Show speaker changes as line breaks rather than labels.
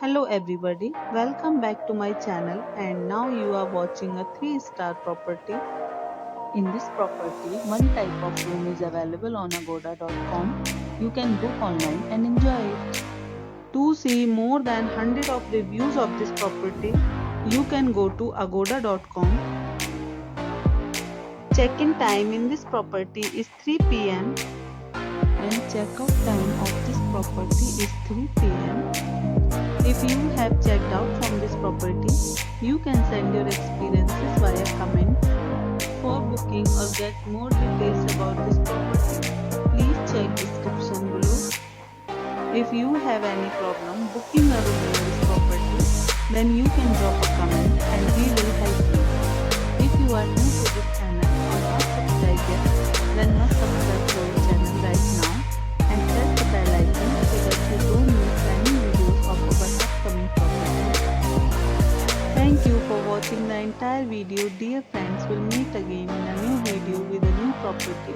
Hello everybody, welcome back to my channel and now you are watching a 3-star property. In this property, one type of room is available on agoda.com. You can book online and enjoy it. To see more than 100 of reviews of this property, you can go to agoda.com. Check-in time in this property is 3 p.m. and check-out time of this property is 3 p.m. If you have checked out from this property, you can send your experiences via comment. For booking or get more details about this property, please check description below. If you have any problem booking a room in this property, then you can drop a comment and we will help you. If you are new to this channel or not subscribed yet, then must subscribe to our channel right now and press the bell icon so that you don't miss any videos of our upcoming properties. Thank you for watching the entire video. Dear friends, we'll meet again in a new video with a new property.